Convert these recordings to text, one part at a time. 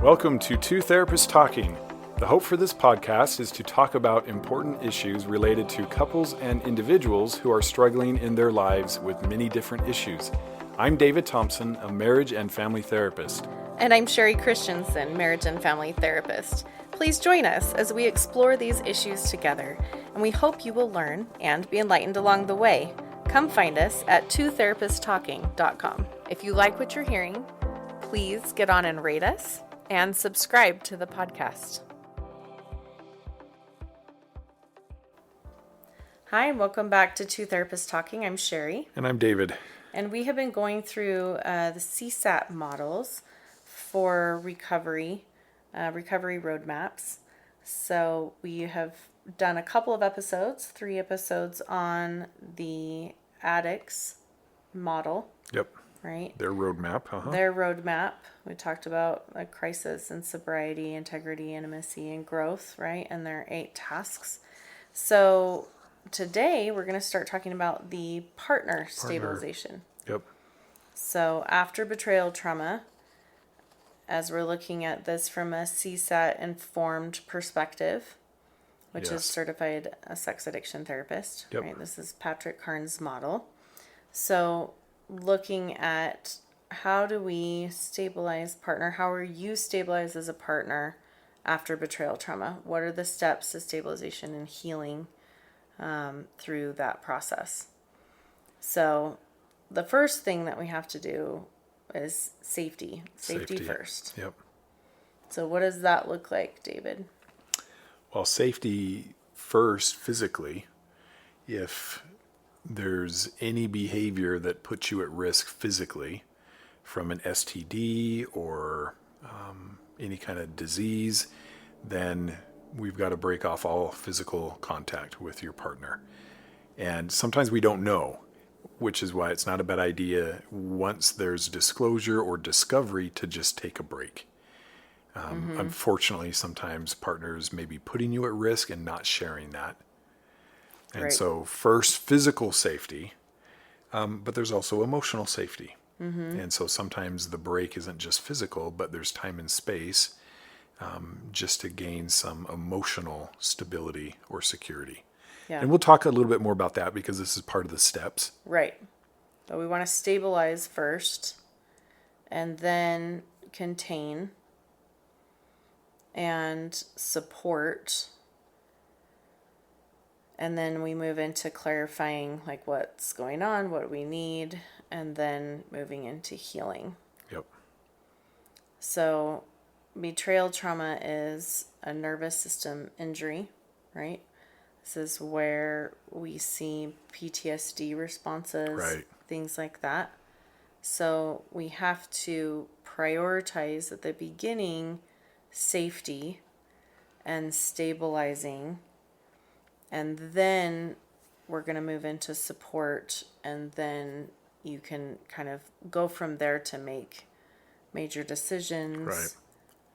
Welcome to Two Therapists Talking. The hope for this podcast is to talk about important issues related to couples and individuals who are struggling in their lives with many different issues. I'm David Thompson, a marriage and family therapist. And I'm Sherie Christensen, marriage and family therapist. Please join us as we explore these issues together, and we hope you will learn and be enlightened along the way. Come find us at twotherapisttalking.com. If you like what you're hearing, please get on and rate us and subscribe to the podcast. Hi, and welcome back to Two Therapists Talking. I'm Sherie. And I'm David. And we have been going through the CSAT models for recovery roadmaps. So we have done a couple of episodes, 3 episodes on the addicts model. Yep. Right? Their roadmap. Their roadmap. We talked about a crisis and sobriety, integrity, intimacy, and growth, right? And their 8 tasks. So today we're going to start talking about the partner stabilization. Yep. So after betrayal trauma, as we're looking at this from a CSAT informed perspective, which is certified a sex addiction therapist, right? This is Patrick Carnes' model. So looking at how do we stabilize partner? How are you stabilized as a partner after betrayal trauma? What are the steps to stabilization and healing through that process? So the first thing that we have to do is safety. Safety first. Yep. So what does that look like, David? Well, safety first physically. If there's any behavior that puts you at risk physically from an STD or any kind of disease, then we've got to break off all physical contact with your partner. And sometimes we don't know, which is why it's not a bad idea once there's disclosure or discovery to just take a break. Unfortunately, sometimes partners may be putting you at risk and not sharing that. And so first, physical safety, but there's also emotional safety. And so sometimes the break isn't just physical, but there's time and space just to gain some emotional stability or security. Yeah. And we'll talk a little bit more about that because this is part of the steps. Right. So we want to stabilize first and then contain and support. And then we move into clarifying like what's going on, what we need, and then moving into healing. Yep. So betrayal trauma is a nervous system injury, right? This is where we see PTSD responses, things like that. So we have to prioritize at the beginning safety and stabilizing. And then we're going to move into support, and then you can kind of go from there to make major decisions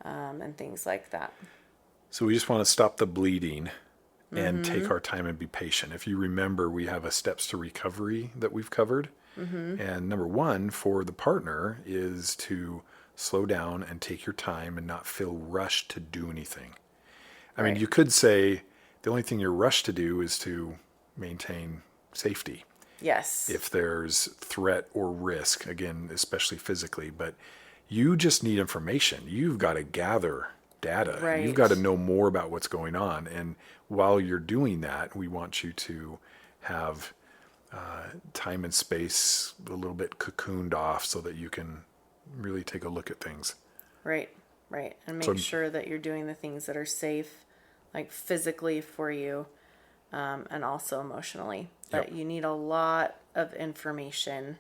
and things like that. So we just want to stop the bleeding and take our time and be patient. If you remember, we have a steps to recovery that we've covered. And number 1 for the partner is to slow down and take your time and not feel rushed to do anything. I mean, you could say, the only thing you're rushed to do is to maintain safety. Yes. If there's threat or risk, again, especially physically, but you just need information. You've got to gather data. Right. You've got to know more about what's going on. And while you're doing that, we want you to have time and space a little bit cocooned off so that you can really take a look at things. Right. And make sure that you're doing the things that are safe, like physically for you, and also emotionally. But you need a lot of information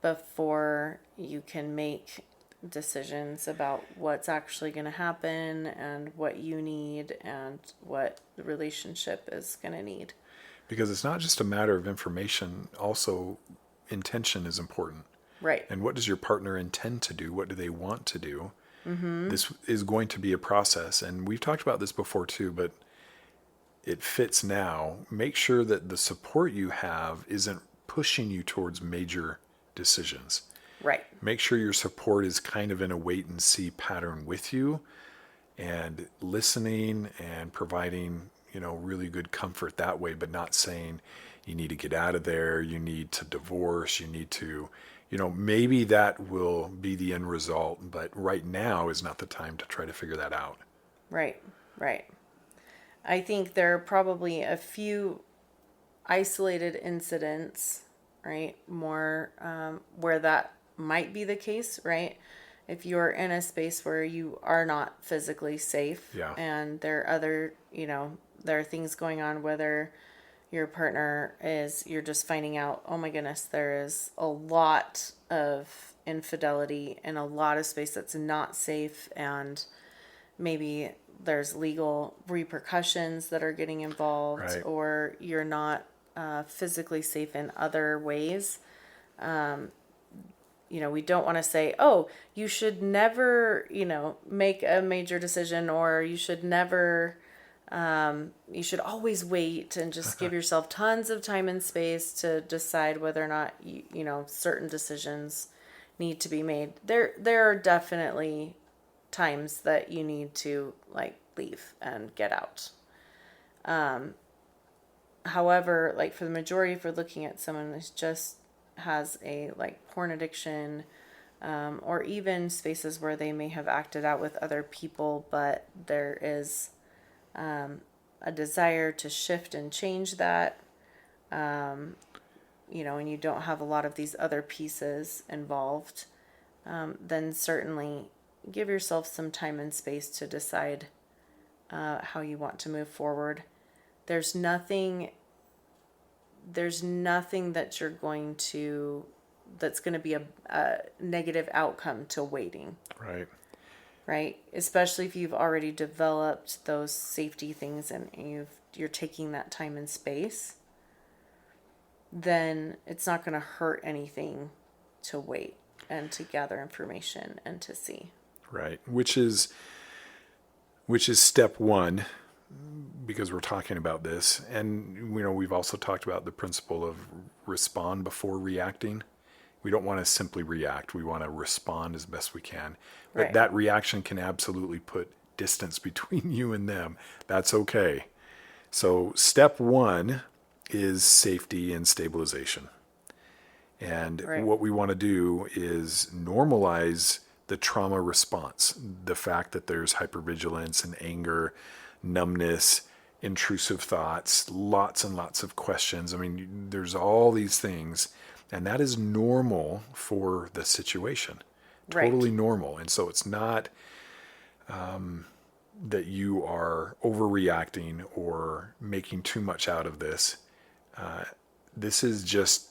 before you can make decisions about what's actually going to happen and what you need and what the relationship is going to need. Because it's not just a matter of information, also intention is important. Right. And what does your partner intend to do? What do they want to do? This is going to be a process. And we've talked about this before too, but it fits now. Make sure that the support you have isn't pushing you towards major decisions. Right. Make sure your support is kind of in a wait and see pattern with you, and listening and providing, really good comfort that way, but not saying you need to get out of there, you need to divorce, you need to, maybe that will be the end result, but right now is not the time to try to figure that out. Right. Right. I think there are probably a few isolated incidents, right? More where that might be the case, right? If you're in a space where you are not physically safe Yeah. and there are other, there are things going on, whether your partner is, you're just finding out, oh my goodness, there is a lot of infidelity in a lot of space that's not safe, and maybe there's legal repercussions that are getting involved, Right. or you're not physically safe in other ways. We don't want to say, oh, you should never, make a major decision, or you should never, you should always wait and just give yourself tons of time and space to decide whether or not, certain decisions need to be made. There are definitely times that you need to leave and get out. However, for the majority, if we're looking at someone who just has a porn addiction, or even spaces where they may have acted out with other people, but there is a desire to shift and change that, and you don't have a lot of these other pieces involved, then certainly give yourself some time and space to decide how you want to move forward. There's nothing that you're going to that's going to be a negative outcome to waiting, Right. right? Especially if you've already developed those safety things and you're taking that time and space, then it's not going to hurt anything to wait and to gather information and to see. Right. Which is step one, because we're talking about this. And, we've also talked about the principle of respond before reacting. We don't want to simply react. We want to respond as best we can. But Right. that reaction can absolutely put distance between you and them. That's okay. So step one is safety and stabilization. And Right. what we want to do is normalize the trauma response, the fact that there's hypervigilance and anger, numbness, intrusive thoughts, lots and lots of questions. I mean, there's all these things, and that is normal for the situation. Right. Totally normal. And so it's not that you are overreacting or making too much out of this. This is just,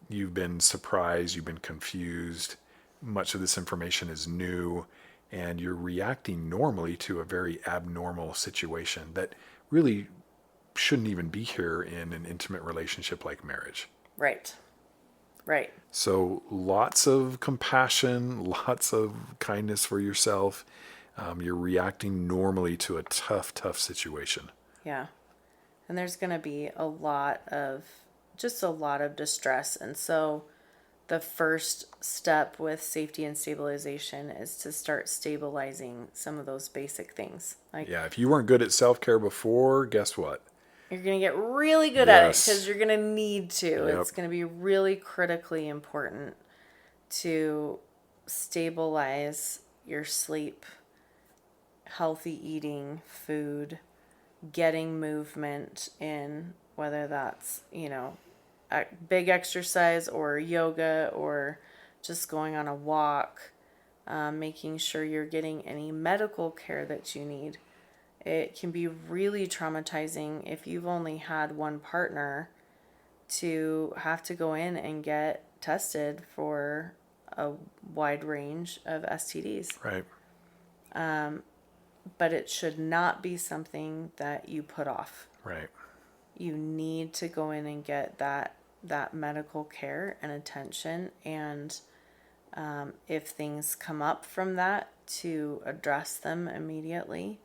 you've been surprised, you've been confused, much of this information is new, and you're reacting normally to a very abnormal situation that really shouldn't even be here in an intimate relationship like marriage. Right. Right. So lots of compassion, lots of kindness for yourself. You're reacting normally to a tough, tough situation. Yeah. And there's going to be a lot of distress. And so the first step with safety and stabilization is to start stabilizing some of those basic things. Yeah, if you weren't good at self-care before, guess what? You're going to get really good at it Yes. because you're going to need to. Yep. It's going to be really critically important to stabilize your sleep, healthy eating, food, getting movement in, whether that's, a big exercise or yoga or just going on a walk, making sure you're getting any medical care that you need. It can be really traumatizing if you've only had one partner to have to go in and get tested for a wide range of STDs. Right. But it should not be something that you put off. Right. You need to go in and get that medical care and attention, and if things come up from that, to address them immediately.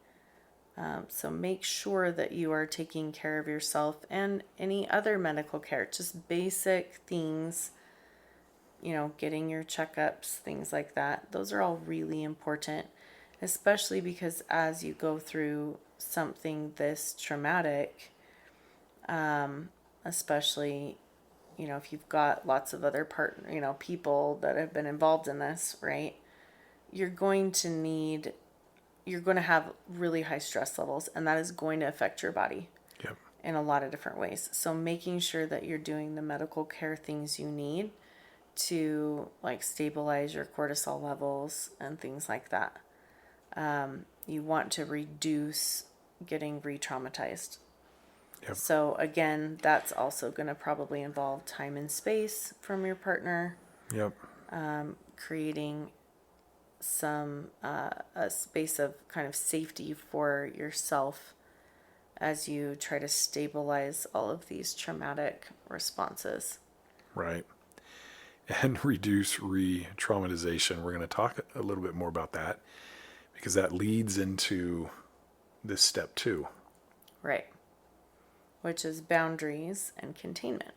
So make sure that you are taking care of yourself and any other medical care, just basic things, getting your checkups, things like that. Those are all really important, especially because as you go through something this traumatic, especially, if you've got lots of other people that have been involved in this, right? You're going to have really high stress levels, and that is going to affect your body Yep. in a lot of different ways. So making sure that you're doing the medical care things you need to like stabilize your cortisol levels and things like that. You want to reduce getting re-traumatized. Yep. So again, that's also going to probably involve time and space from your partner, Yep. creating some a space of kind of safety for yourself as you try to stabilize all of these traumatic responses. Right. And reduce re-traumatization. We're going to talk a little bit more about that because that leads into this step 2. Right. Which is boundaries and containment.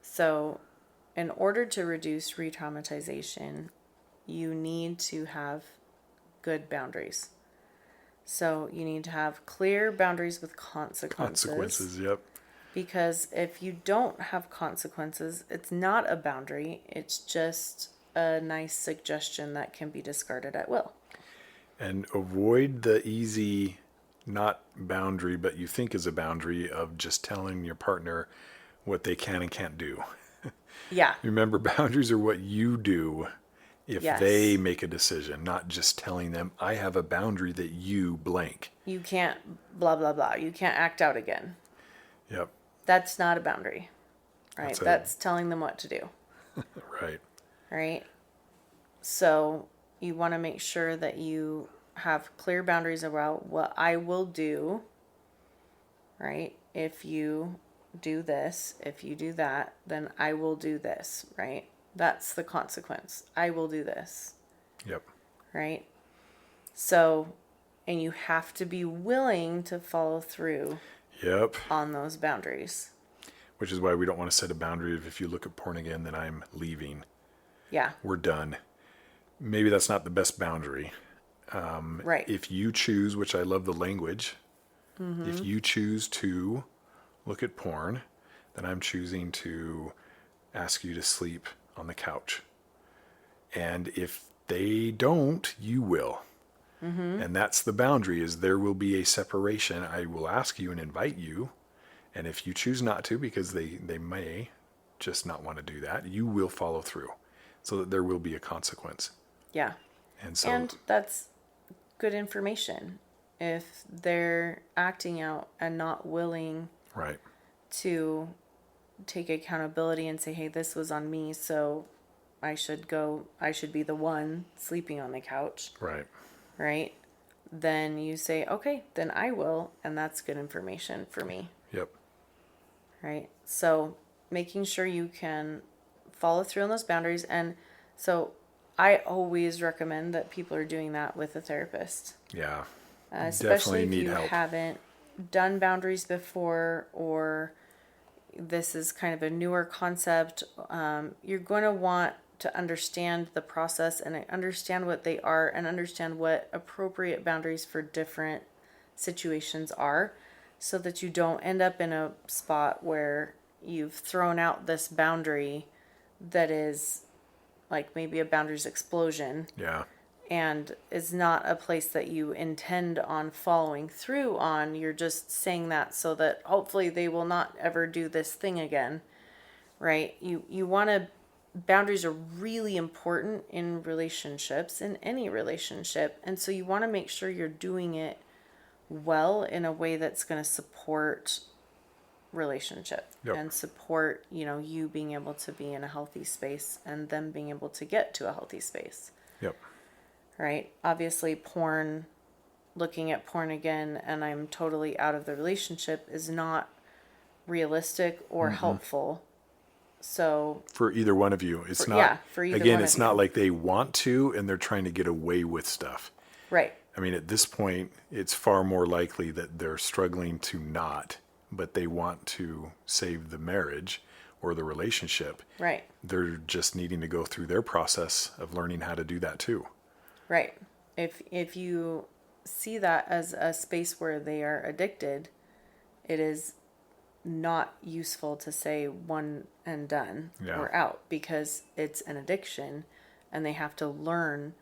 So, in order to reduce re-traumatization, you need to have good boundaries. So, you need to have clear boundaries with consequences. Yep. Because if you don't have consequences, it's not a boundary, it's just a nice suggestion that can be discarded at will. And avoid the easy, not boundary, but you think is a boundary of just telling your partner what they can and can't do. Yeah. Remember, boundaries are what you do if Yes. they make a decision, not just telling them, I have a boundary that you blank. You can't blah, blah, blah. You can't act out again. Yep. That's not a boundary, right? That's telling them what to do. Right. Right? So you want to make sure that you have clear boundaries about what I will do, right? If you do this, if you do that, then I will do this, right? That's the consequence. I will do this. Yep. Right? So, and you have to be willing to follow through Yep. on those boundaries. Which is why we don't want to set a boundary of if you look at porn again, then I'm leaving. Yeah. We're done. Maybe that's not the best boundary. Right. If you choose, which I love the language, if you choose to look at porn, then I'm choosing to ask you to sleep on the couch. And if they don't, you will. And that's the boundary, is there will be a separation. I will ask you and invite you. And if you choose not to, because they may just not want to do that, you will follow through so that there will be a consequence. Yeah. And And that's good information. If they're acting out and not willing right. to take accountability and say, hey, this was on me, so I should be the one sleeping on the couch. Right. Right? Then you say, okay, then I will. And that's good information for me. Yep. Right? So making sure you can follow through on those boundaries. And so I always recommend that people are doing that with a therapist. Yeah. Especially if need you help. haven't done boundaries before, or this is kind of a newer concept. You're going to want to understand the process and understand what they are and understand what appropriate boundaries for different situations are, so that you don't end up in a spot where you've thrown out this boundary that is like maybe a boundaries explosion Yeah. and is not a place that you intend on following through on. You're just saying that so that hopefully they will not ever do this thing again, right? You want to, boundaries are really important in relationships, in any relationship. And so you want to make sure you're doing it well in a way that's going to support relationship. Yep. And support, you being able to be in a healthy space and them being able to get to a healthy space. Yep. Right? Obviously, looking at porn again, and I'm totally out of the relationship is not realistic or helpful. So for either one of you, it's not. Yeah, for either again, one it's of not you. like they want to and they're trying to get away with stuff. Right. I mean, at this point, it's far more likely that they're struggling to not, but they want to save the marriage or the relationship. Right. They're just needing to go through their process of learning how to do that too. Right. If you see that as a space where they are addicted, it is not useful to say one and done, Yeah. we're out, because it's an addiction and they have to learn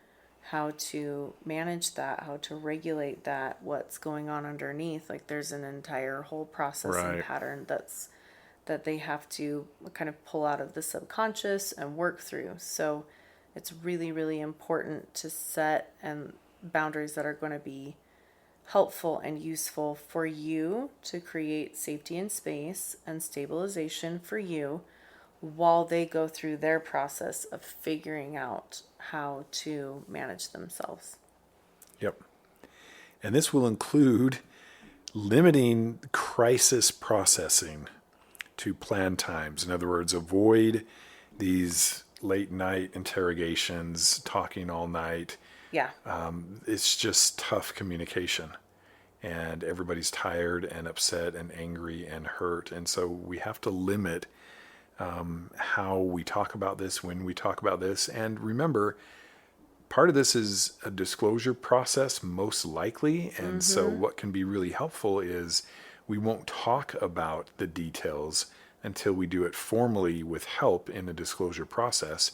how to manage that, how to regulate that, what's going on underneath. Like there's an entire whole processing Right. pattern that they have to kind of pull out of the subconscious and work through. So it's really, really important to set boundaries that are going to be helpful and useful for you to create safety and space and stabilization for you while they go through their process of figuring out how to manage themselves. Yep. And this will include limiting crisis processing to planned times. In other words, avoid these late night interrogations, talking all night. Yeah. It's just tough communication. And everybody's tired and upset and angry and hurt. And so we have to limit how we talk about this, when we talk about this. And remember, part of this is a disclosure process, most likely. And so what can be really helpful is we won't talk about the details until we do it formally with help in a disclosure process.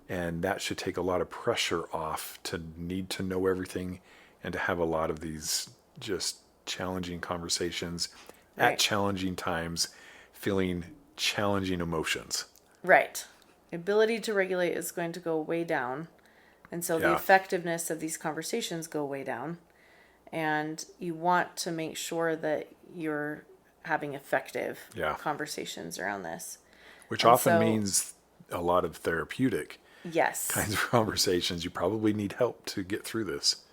And that should take a lot of pressure off to need to know everything and to have a lot of these just challenging conversations Right. at challenging times, feeling challenging emotions. Right. Ability to regulate is going to go way down. And so the Yeah. effectiveness of these conversations go way down. And you want to make sure that you're having effective Yeah. conversations around this. Which And often so- means a lot of therapeutic Yes. kinds of conversations. You probably need help to get through this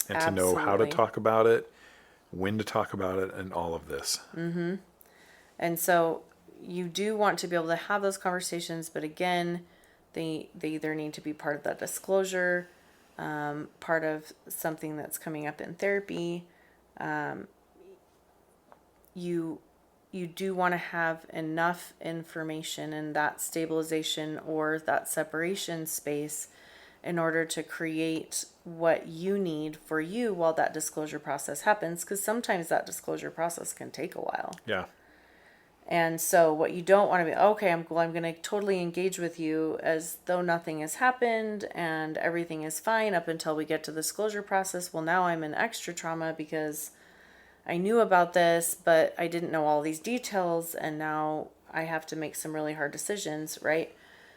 and to know how to Absolutely. talk about it, when to talk about it, and all of this. And so you do want to be able to have those conversations, but again, they either need to be part of that disclosure, part of something that's coming up in therapy. You do want to have enough information in that stabilization or that separation space in order to create what you need for you while that disclosure process happens, because sometimes that disclosure process can take a while. Yeah. And so what you don't want to be, okay, I'm going to totally engage with you as though nothing has happened and everything is fine up until we get to the disclosure process. Well, now I'm in extra trauma because I knew about this, but I didn't know all these details, and now I have to make some really hard decisions, right?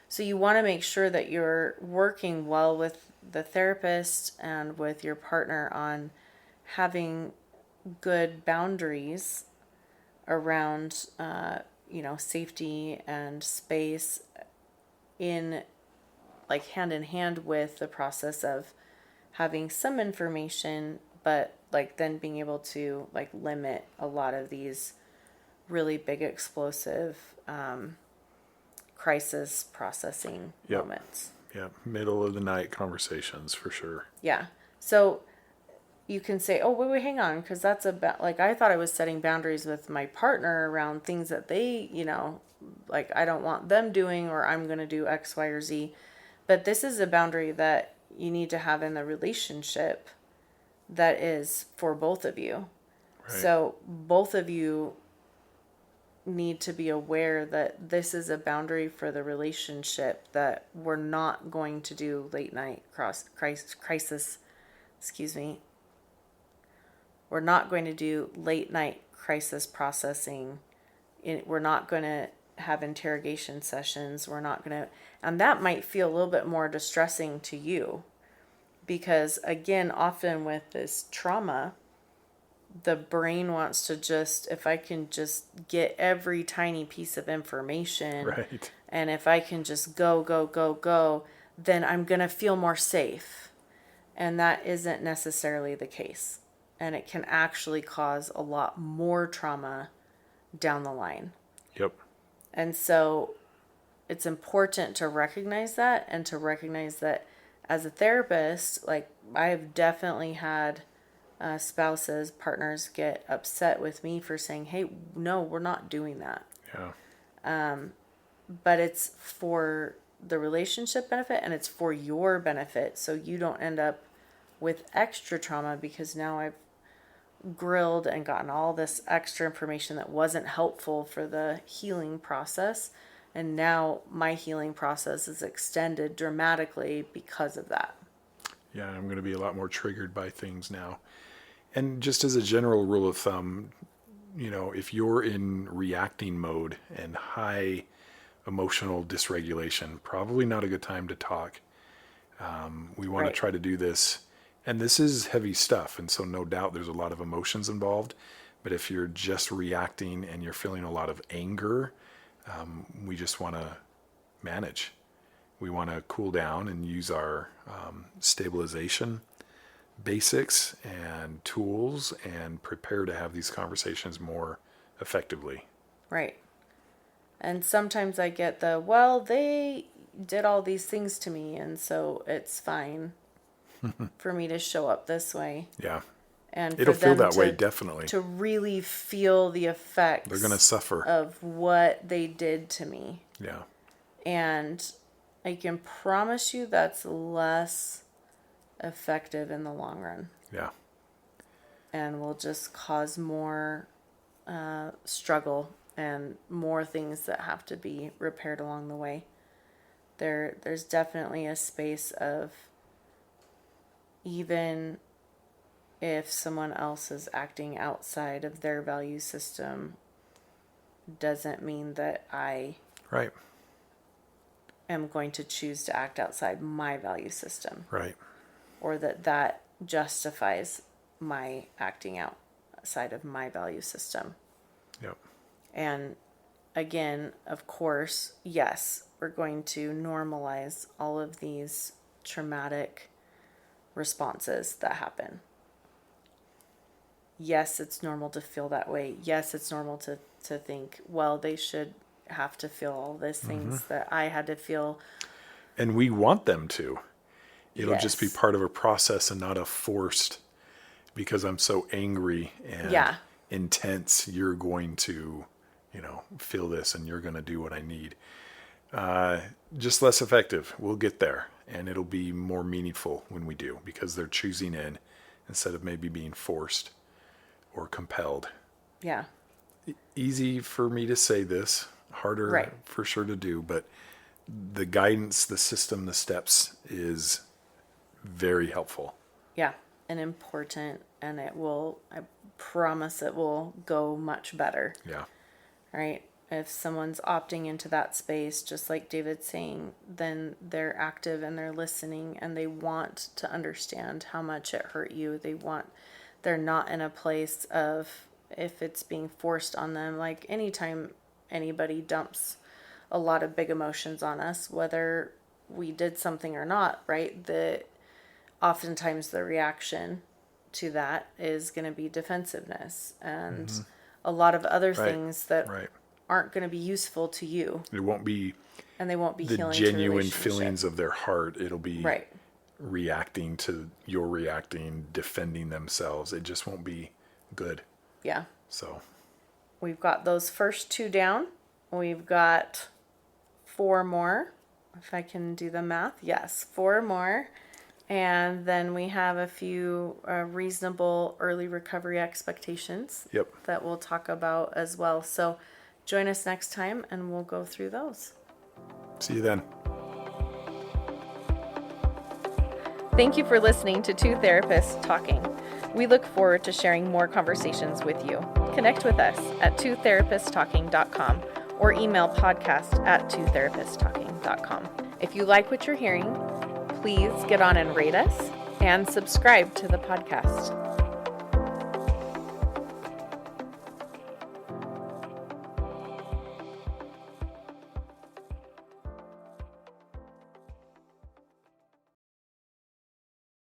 So you want to make sure that you're working well with the therapist and with your partner on having good boundaries around, safety and space in like hand in hand with the process of having some information, but like then being able to like limit a lot of these really big explosive crisis processing Yep. moments. Yeah. Middle of the night conversations for sure. Yeah. So you can say, oh, wait, hang on, because that's about, like, I thought I was setting boundaries with my partner around things that they, like, I don't want them doing, or I'm going to do X, Y, or Z. But this is a boundary that you need to have in the relationship that is for both of you. Right. So both of you need to be aware that this is a boundary for the relationship, that we're not going to do late night crisis, we're not going to do late night crisis processing. We're not going to have interrogation sessions. We're not going to, and that might feel a little bit more distressing to you because, again, often with this trauma, the brain wants to just, if I can just get every tiny piece of information, Right. and if I can just go, then I'm going to feel more safe. And that isn't necessarily the case. And it can actually cause a lot more trauma down the line. Yep. And so it's important to recognize that, and to recognize that as a therapist, like I've definitely had spouses, partners get upset with me for saying, hey, no, we're not doing that. Yeah. but it's for the relationship benefit and it's for your benefit. So you don't end up with extra trauma because now I've grilled and gotten all this extra information that wasn't helpful for the healing process. And now my healing process is extended dramatically because of that. Yeah, I'm going to be a lot more triggered by things now. And just as a general rule of thumb, if you're in reacting mode and high emotional dysregulation, probably not a good time to talk. We want to try to do this. And this is heavy stuff. And so no doubt there's a lot of emotions involved. But if you're just reacting and you're feeling a lot of anger, we just want to manage. We want to cool down and use our stabilization basics and tools and prepare to have these conversations more effectively. Right. And sometimes I get they did all these things to me, and so it's fine for me to show up this way. Yeah. And it'll for feel them that way, definitely. To really feel the effects they're going to suffer of what they did to me. Yeah. And I can promise you that's less effective in the long run. Yeah. And will just cause more struggle and more things that have to be repaired along the way. There's definitely a space of, even if someone else is acting outside of their value system, doesn't mean that I am going to choose to act outside my value system. Right. Or that justifies my acting outside of my value system. Yep. And again, of course, yes, we're going to normalize all of these traumatic responses that happen. Yes, it's normal to feel that way. Yes, it's normal to think, well, they should have to feel all these things that I had to feel. And we want them to. It'll just be Yes. part of a process and not a forced, because I'm so angry and intense, you're going to, feel this and you're going to do what I need. Just less effective. We'll get there. And it'll be more meaningful when we do, because they're choosing in instead of maybe being forced or compelled. Yeah. Easy for me to say this, harder for sure to do, but the guidance, the system, the steps is very helpful. Yeah. And important. And I promise it will go much better. Yeah. Right? If someone's opting into that space, just like David's saying, then they're active and they're listening and they want to understand how much it hurt you. They're not in a place of, if it's being forced on them, like anytime anybody dumps a lot of big emotions on us, whether we did something or not, right? Oftentimes the reaction to that is going to be defensiveness and a lot of other things that aren't going to be useful to you. It won't be, and they won't be the healing genuine to feelings of their heart. It'll be reacting to your reacting, defending themselves. It just won't be good. Yeah. So we've got those first two down. We've got 4 more. If I can do the math. Yes, 4 more. And then we have a few reasonable early recovery expectations that we'll talk about as well. So join us next time and we'll go through those. See you then. Thank you for listening to Two Therapists Talking. We look forward to sharing more conversations with you. Connect with us at twotherapisttalking.com or email podcast@twotherapisttalking.com. If you like what you're hearing, please get on and rate us and subscribe to the podcast.